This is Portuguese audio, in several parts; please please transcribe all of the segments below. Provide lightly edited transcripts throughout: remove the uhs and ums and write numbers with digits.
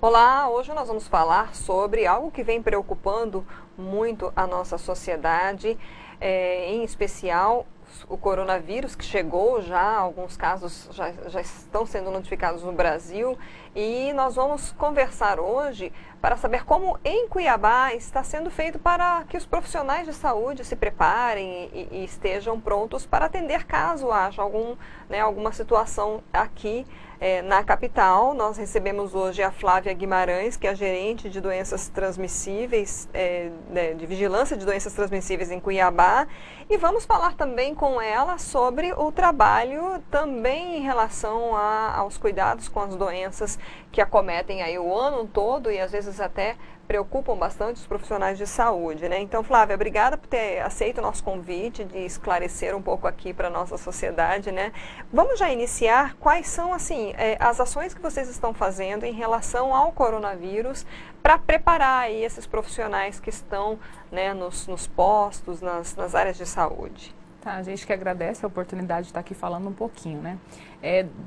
Olá, hoje nós vamos falar sobre algo que vem preocupando muito a nossa sociedade, em especial o coronavírus, que chegou já, alguns casos já estão sendo notificados no Brasil, e nós vamos conversar hoje para saber como em Cuiabá está sendo feito para que os profissionais de saúde se preparem e estejam prontos para atender caso haja alguma situação aqui na capital. Nós recebemos hoje a Flávia Guimarães, que é a gerente de doenças transmissíveis, de vigilância de doenças transmissíveis em Cuiabá, e vamos falar também com ela sobre o trabalho também em relação aos cuidados com as doenças que acometem aí o ano todo e às vezes até preocupam bastante os profissionais de saúde, né? Então, Flávia, obrigada por ter aceito o nosso convite de esclarecer um pouco aqui para a nossa sociedade, né? Vamos já iniciar. Quais são, assim, as ações que vocês estão fazendo em relação ao coronavírus para preparar aí esses profissionais que estão, né, nos postos, nas áreas de saúde? Tá, a gente que agradece a oportunidade de estar aqui falando um pouquinho, né?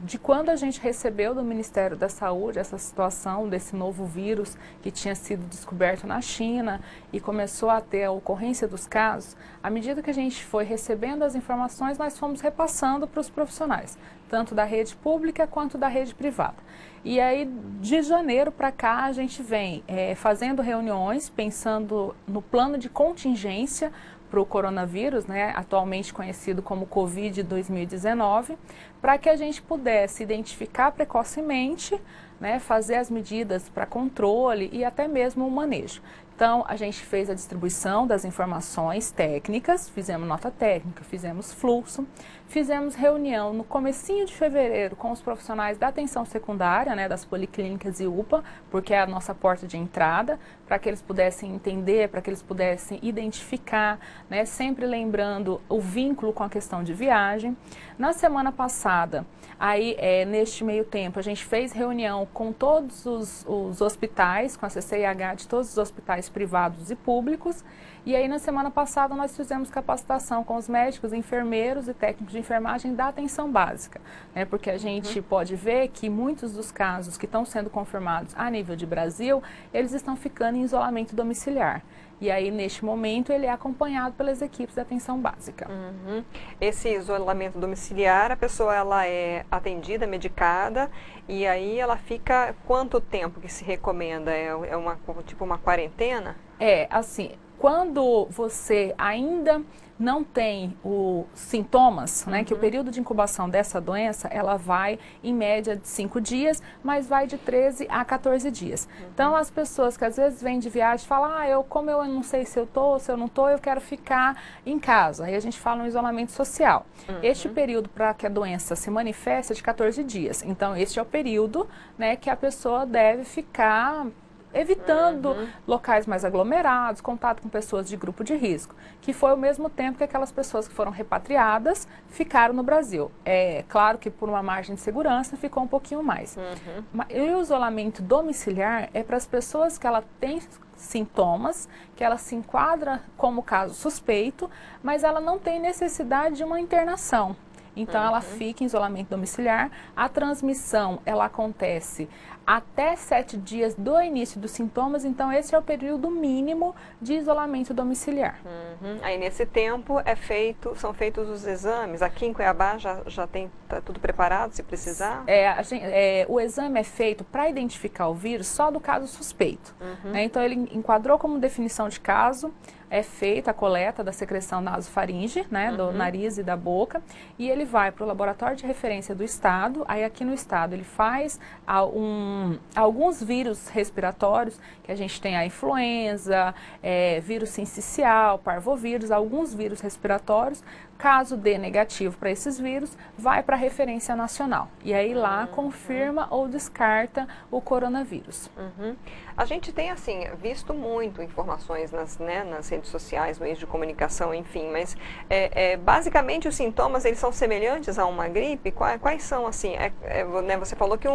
De quando a gente recebeu do Ministério da Saúde essa situação desse novo vírus que tinha sido descoberto na China e começou a ter a ocorrência dos casos, à medida que a gente foi recebendo as informações, nós fomos repassando para os profissionais, tanto da rede pública quanto da rede privada. E aí, de janeiro para cá, a gente vem fazendo reuniões, pensando no plano de contingência para o coronavírus, né, atualmente conhecido como Covid-2019, para que a gente pudesse identificar precocemente, né, fazer as medidas para controle e até mesmo o manejo. Então, a gente fez a distribuição das informações técnicas, fizemos nota técnica, fizemos fluxo, fizemos reunião no comecinho de fevereiro com os profissionais da atenção secundária, né, das policlínicas e UPA, porque é a nossa porta de entrada, para que eles pudessem entender, para que eles pudessem identificar, né, sempre lembrando o vínculo com a questão de viagem. Na semana passada, aí neste meio tempo, a gente fez reunião com todos os hospitais, com a CCIH de todos os hospitais privados e públicos, e aí na semana passada nós fizemos capacitação com os médicos, enfermeiros e técnicos de enfermagem da atenção básica, né, porque a gente pode ver que muitos dos casos que estão sendo confirmados a nível de Brasil, eles estão ficando em isolamento domiciliar. E aí, neste momento, ele é acompanhado pelas equipes de atenção básica. Esse isolamento domiciliar, a pessoa ela é atendida, medicada, e aí ela fica quanto tempo que se recomenda? Tipo uma quarentena? Assim, quando você ainda não tem os sintomas, né, que o período de incubação dessa doença, ela vai em média de 5 dias, mas vai de 13 a 14 dias. Então, as pessoas que às vezes vêm de viagem falam, como eu não sei se eu tô, se eu não tô, eu quero ficar em casa. Aí a gente fala no isolamento social. Este período para que a doença se manifeste é de 14 dias. Então, este é o período, né, que a pessoa deve ficar evitando locais mais aglomerados, contato com pessoas de grupo de risco, que foi ao mesmo tempo que aquelas pessoas que foram repatriadas ficaram no Brasil. É claro que por uma margem de segurança ficou um pouquinho mais. E o isolamento domiciliar é para as pessoas que ela tem sintomas, que ela se enquadra como caso suspeito, mas ela não tem necessidade de uma internação. Então, ela fica em isolamento domiciliar. A transmissão, ela acontece até 7 dias do início dos sintomas. Então, esse é o período mínimo de isolamento domiciliar. Aí, nesse tempo, são feitos os exames. Aqui em Cuiabá já tá tudo preparado, se precisar? O exame é feito para identificar o vírus só do caso suspeito. Né? Então, ele enquadrou como definição de caso. É feita a coleta da secreção nasofaringe, né, do nariz e da boca, e ele vai para o laboratório de referência do estado. Aí aqui no estado ele faz alguns vírus respiratórios, que a gente tem a influenza, vírus sincicial, parvovírus, alguns vírus respiratórios. Caso dê negativo para esses vírus, vai para a referência nacional. E aí lá confirma ou descarta o coronavírus. A gente tem, assim, visto muito informações nas redes sociais, meios de comunicação, enfim, mas basicamente os sintomas, eles são semelhantes a uma gripe? Quais são, assim, né, você falou que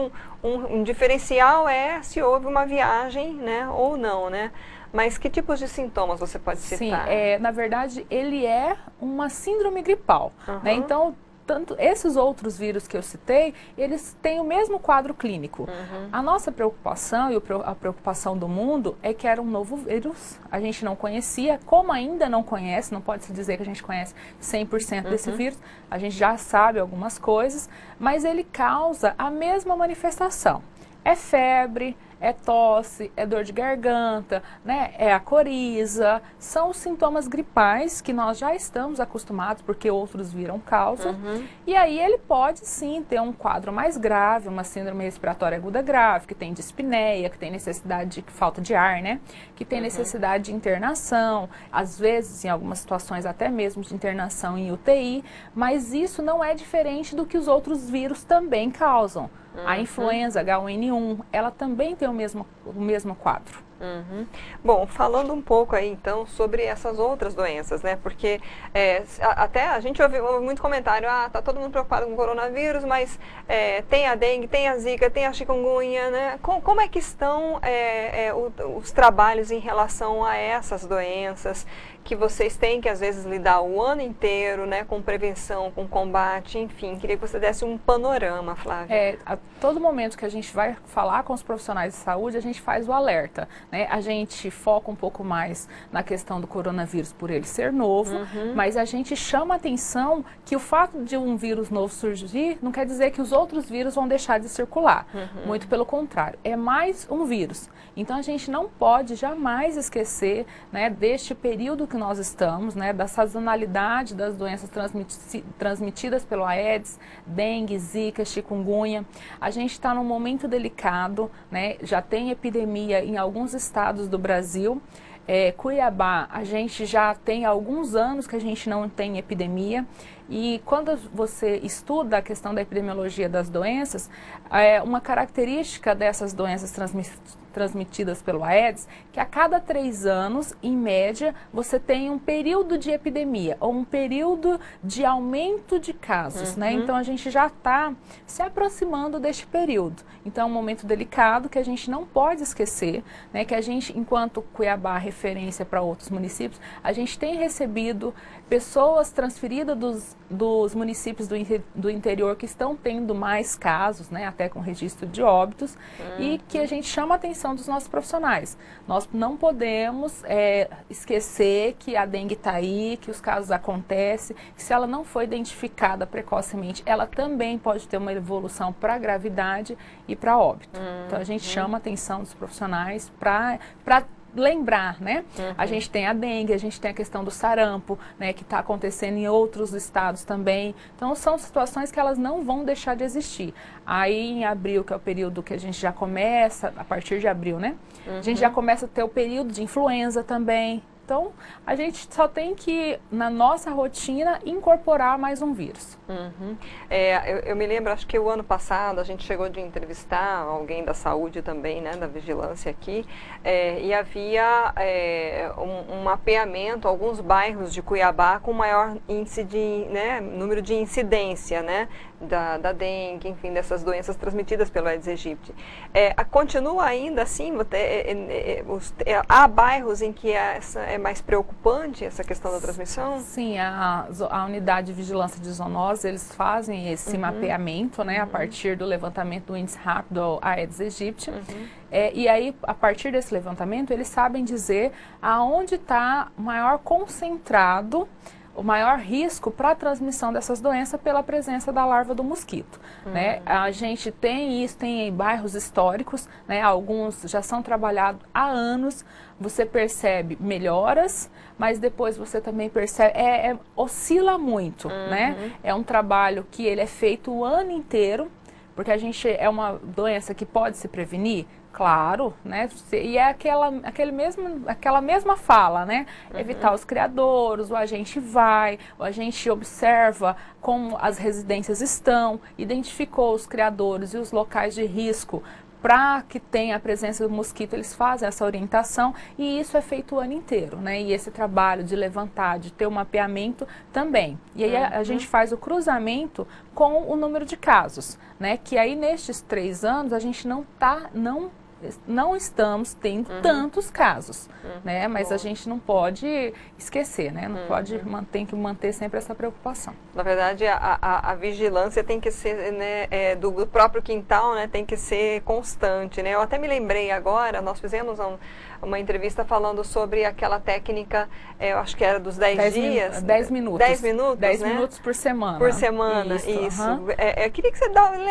um diferencial é se houve uma viagem, né, ou não, né? Mas que tipos de sintomas você pode citar? Sim, na verdade, ele é uma síndrome gripal, né? Então, tanto esses outros vírus que eu citei, eles têm o mesmo quadro clínico. A nossa preocupação e a preocupação do mundo é que era um novo vírus, a gente não conhecia, como ainda não conhece, não pode se dizer que a gente conhece 100% desse vírus, a gente já sabe algumas coisas, mas ele causa a mesma manifestação. É febre, é tosse, é dor de garganta, né? É a coriza, são os sintomas gripais que nós já estamos acostumados, porque outros viram causa. E aí ele pode sim ter um quadro mais grave, uma síndrome respiratória aguda grave, que tem dispneia, que tem necessidade de falta de ar, né? Que tem necessidade de internação, às vezes em algumas situações até mesmo de internação em UTI, mas isso não é diferente do que os outros vírus também causam. A influenza H1N1, ela também tem o mesmo quadro. Bom, falando um pouco aí então sobre essas outras doenças, né? Porque até a gente ouve muito comentário, tá todo mundo preocupado com o coronavírus, mas tem a dengue, tem a zika, tem a chikungunya, né? Como é que estão os trabalhos em relação a essas doenças que vocês têm que às vezes lidar o ano inteiro, né? Com prevenção, com combate, enfim. Queria que você desse um panorama, Flávia. A todo momento que a gente vai falar com os profissionais de saúde, a gente faz o alerta, né? A gente foca um pouco mais na questão do coronavírus por ele ser novo, mas a gente chama a atenção que o fato de um vírus novo surgir não quer dizer que os outros vírus vão deixar de circular. Muito pelo contrário, é mais um vírus. Então a gente não pode jamais esquecer, né, deste período que nós estamos, né, da sazonalidade das doenças transmitidas pelo Aedes, dengue, zika, chikungunya. A gente está num momento delicado, né, já tem epidemia em alguns estados do Brasil. Cuiabá, a gente já tem alguns anos que a gente não tem epidemia, e quando você estuda a questão da epidemiologia das doenças, uma característica dessas doenças transmitidas pelo Aedes, que a cada 3 anos, em média, você tem um período de epidemia, ou um período de aumento de casos, né? Então a gente já está se aproximando deste período. Então é um momento delicado que a gente não pode esquecer, né? Que a gente, enquanto Cuiabá referência para outros municípios, a gente tem recebido pessoas transferidas dos municípios do interior que estão tendo mais casos, né? Até com registro de óbitos, e que a gente chama a atenção dos nossos profissionais. Nós não podemos esquecer que a dengue está aí, que os casos acontecem, que se ela não for identificada precocemente, ela também pode ter uma evolução para gravidade e para óbito. Então a gente chama a atenção dos profissionais para lembrar, né? A gente tem a dengue, a gente tem a questão do sarampo, né, que está acontecendo em outros estados também. Então são situações que elas não vão deixar de existir. Aí em abril, que é o período que a gente já começa, a partir de abril, né? A gente já começa a ter o período de influenza também. Então, a gente só tem que, na nossa rotina, incorporar mais um vírus. Eu me lembro, acho que o ano passado, a gente chegou de entrevistar alguém da saúde também, né, da vigilância aqui, e havia um mapeamento, alguns bairros de Cuiabá com maior índice de, né, número de incidência, né, da dengue, enfim, dessas doenças transmitidas pelo Aedes aegypti. Continua ainda assim, há bairros em que é mais preocupante essa questão da transmissão? Sim, a unidade de vigilância de zoonose, eles fazem esse mapeamento, né, a partir do levantamento do índice rápido Aedes aegypti. E aí, a partir desse levantamento, eles sabem dizer aonde está maior concentrado o maior risco para a transmissão dessas doenças pela presença da larva do mosquito, né? A gente tem isso, tem bairros históricos, né? Alguns já são trabalhados há anos, você percebe melhoras, mas depois você também percebe, oscila muito, né? É um trabalho que ele é feito o ano inteiro, porque a gente é uma doença que pode se prevenir, claro, né? E é aquela mesma fala, né? Evitar os criadouros, o agente vai, o agente observa como as residências estão, identificou os criadouros e os locais de risco para que tenha a presença do mosquito, eles fazem essa orientação e isso é feito o ano inteiro, né? E esse trabalho de levantar, de ter o mapeamento também. E aí a gente faz o cruzamento com o número de casos, né? Que aí nestes 3 anos a gente não não estamos tendo tantos casos, né? Mas a gente não pode esquecer, né? Não pode tem que manter sempre essa preocupação. Na verdade, a vigilância tem que ser, né, do próprio quintal, né? Tem que ser constante, né? Eu até me lembrei agora, nós fizemos uma entrevista falando sobre aquela técnica, eu acho que era dos 10 dias. 10 minutos. 10 minutos, 10 né? minutos por semana. Por semana, isso. Eu queria que você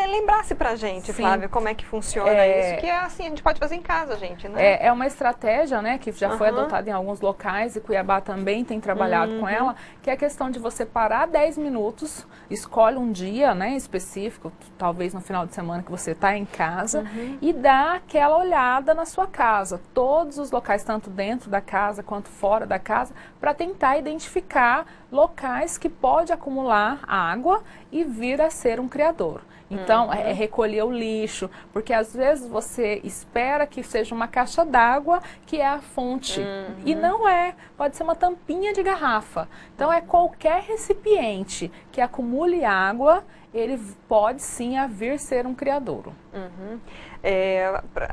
lembrasse pra gente, Flávia, como é que funciona isso, que é assim, a gente pode fazer em casa, gente, né? É uma estratégia, né, que já foi adotada em alguns locais, e Cuiabá também tem trabalhado com ela, que é a questão de você parar 10 minutos, escolhe um dia, né, específico, talvez no final de semana que você está em casa, e dá aquela olhada na sua casa, todos os locais, tanto dentro da casa quanto fora da casa, para tentar identificar locais que pode acumular água e vir a ser um criadouro. Então, é recolher o lixo, porque às vezes você espera que seja uma caixa d'água que é a fonte, e não é, pode ser uma tampinha de garrafa. Então, é qualquer recipiente que acumule água, ele pode sim vir ser um criadouro.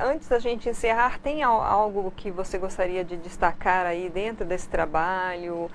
Antes da gente encerrar, tem algo que você gostaria de destacar aí dentro desse trabalho,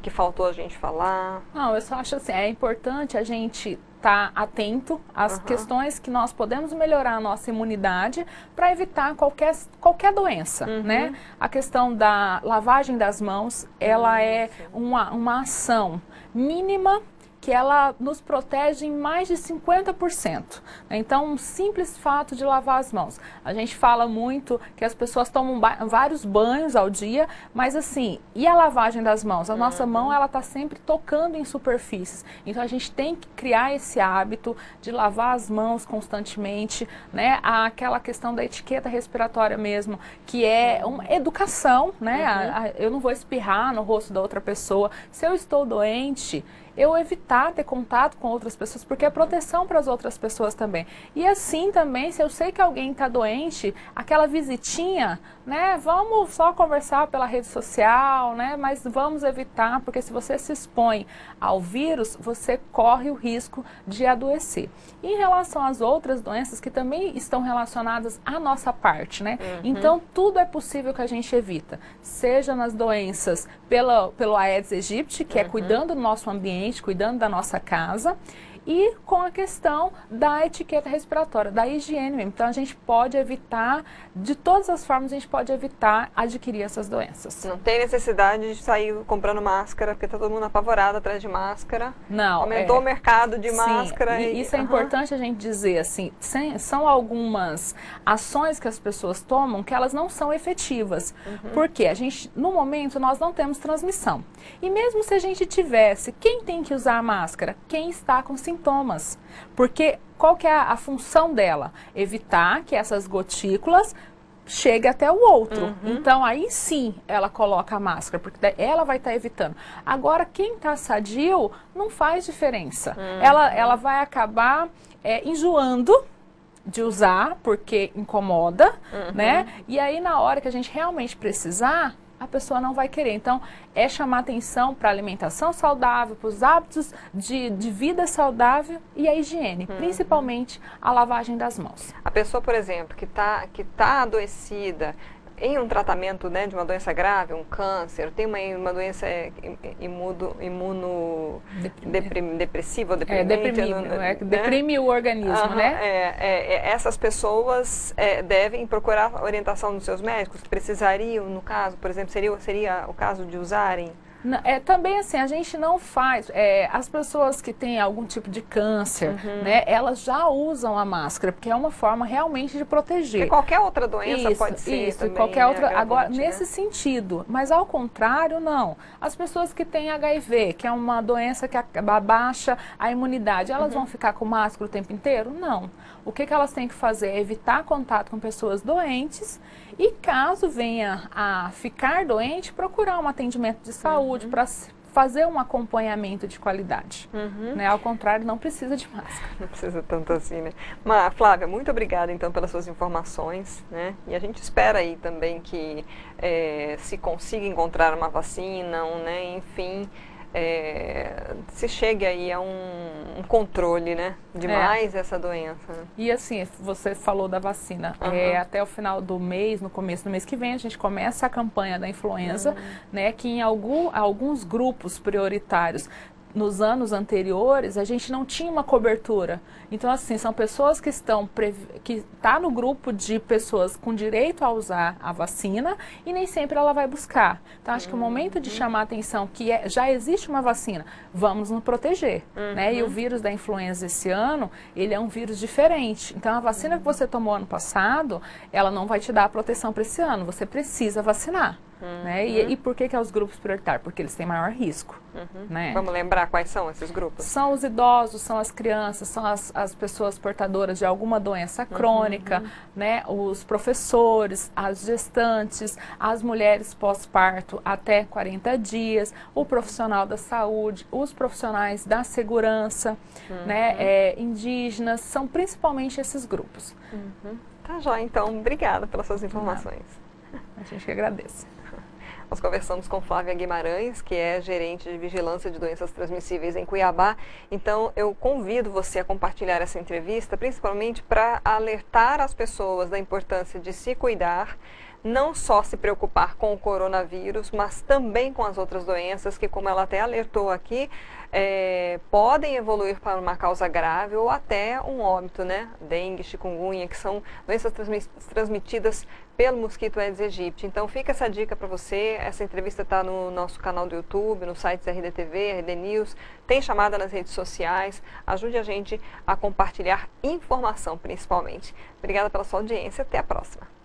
que faltou a gente falar? Não, eu só acho assim, é importante a gente estar atento às questões que nós podemos melhorar a nossa imunidade para evitar qualquer doença, né? A questão da lavagem das mãos, ela é uma ação mínima que ela nos protege em mais de 50%. Então, um simples fato de lavar as mãos. A gente fala muito que as pessoas tomam vários banhos ao dia, mas assim, e a lavagem das mãos? A nossa mão, ela está sempre tocando em superfícies. Então, a gente tem que criar esse hábito de lavar as mãos constantemente, né? Aquela questão da etiqueta respiratória mesmo, que é uma educação, né? Eu não vou espirrar no rosto da outra pessoa. Se eu estou doente, eu evitar ter contato com outras pessoas, porque é proteção para as outras pessoas também. E assim também, se eu sei que alguém está doente, aquela visitinha, né, vamos só conversar pela rede social, né, mas vamos evitar, porque se você se expõe ao vírus, você corre o risco de adoecer. E em relação às outras doenças que também estão relacionadas à nossa parte, né, então tudo é possível que a gente evita, seja nas doenças pelo Aedes aegypti, que é cuidando do nosso ambiente, cuidando da nossa casa, e com a questão da etiqueta respiratória, da higiene mesmo. Então, a gente pode evitar, de todas as formas, a gente pode evitar adquirir essas doenças. Não tem necessidade de sair comprando máscara, porque está todo mundo apavorado atrás de máscara. Não. Aumentou o mercado de máscara. E isso é importante a gente dizer, assim, são algumas ações que as pessoas tomam que elas não são efetivas. Porque a gente, no momento, nós não temos transmissão. E mesmo se a gente tivesse, quem tem que usar a máscara? Quem está com sintomas. Porque qual que é a função dela? Evitar que essas gotículas cheguem até o outro. Então, aí sim, ela coloca a máscara, porque ela vai estar evitando. Agora, quem está sadio, não faz diferença. Ela vai acabar enjoando de usar, porque incomoda, né? E aí, na hora que a gente realmente precisar, a pessoa não vai querer. Então, é chamar atenção para a alimentação saudável, para os hábitos de vida saudável e a higiene, principalmente a lavagem das mãos. A pessoa, por exemplo, que tá adoecida em um tratamento, né, de uma doença grave, um câncer, tem uma doença imunodepressiva ou deprimente, deprime o organismo, né? Essas pessoas devem procurar a orientação dos seus médicos, precisariam, no caso, por exemplo, seria o caso de usarem? Também assim, a gente não faz, as pessoas que têm algum tipo de câncer, né, elas já usam a máscara, porque é uma forma realmente de proteger. E qualquer outra doença pode ser também, qualquer outra, agravante, agora, né? nesse sentido, mas ao contrário, não. As pessoas que têm HIV, que é uma doença que abaixa a imunidade, elas vão ficar com máscara o tempo inteiro? Não. O que elas têm que fazer é evitar contato com pessoas doentes e, caso venha a ficar doente, procurar um atendimento de saúde para fazer um acompanhamento de qualidade. Né? Ao contrário, não precisa de máscara. Não precisa tanto assim, né? Mas, Flávia, muito obrigada, então, pelas suas informações, né? E a gente espera aí também que se consiga encontrar uma vacina, né? Enfim, se chegue aí a um controle, né, de mais essa doença. E assim, você falou da vacina, até o final do mês, no começo do mês que vem, a gente começa a campanha da influenza, né, que em alguns grupos prioritários, nos anos anteriores, a gente não tinha uma cobertura. Então, assim, são pessoas que tá no grupo de pessoas com direito a usar a vacina e nem sempre ela vai buscar. Então, acho que o momento de chamar a atenção que já existe uma vacina, vamos nos proteger, né? E o vírus da influenza esse ano, ele é um vírus diferente. Então, a vacina que você tomou ano passado, ela não vai te dar a proteção para esse ano. Você precisa vacinar. Né? E por que é os grupos prioritários? Porque eles têm maior risco. Né? Vamos lembrar quais são esses grupos? São os idosos, são as crianças, são as pessoas portadoras de alguma doença crônica, né? Os professores, as gestantes, as mulheres pós-parto até 40 dias, o profissional da saúde, os profissionais da segurança, né? Indígenas, são principalmente esses grupos. Tá joia, então. Obrigada pelas suas informações. A gente que agradece. Nós conversamos com Flávia Guimarães, que é gerente de vigilância de doenças transmissíveis em Cuiabá. Então, eu convido você a compartilhar essa entrevista, principalmente para alertar as pessoas da importância de se cuidar, não só se preocupar com o coronavírus, mas também com as outras doenças que, como ela até alertou aqui, podem evoluir para uma causa grave ou até um óbito, né? Dengue, chikungunya, que são doenças transmitidas pelo mosquito Aedes aegypti. Então fica essa dica para você, essa entrevista está no nosso canal do YouTube, no site RDTV, RD News, tem chamada nas redes sociais, ajude a gente a compartilhar informação principalmente. Obrigada pela sua audiência, até a próxima.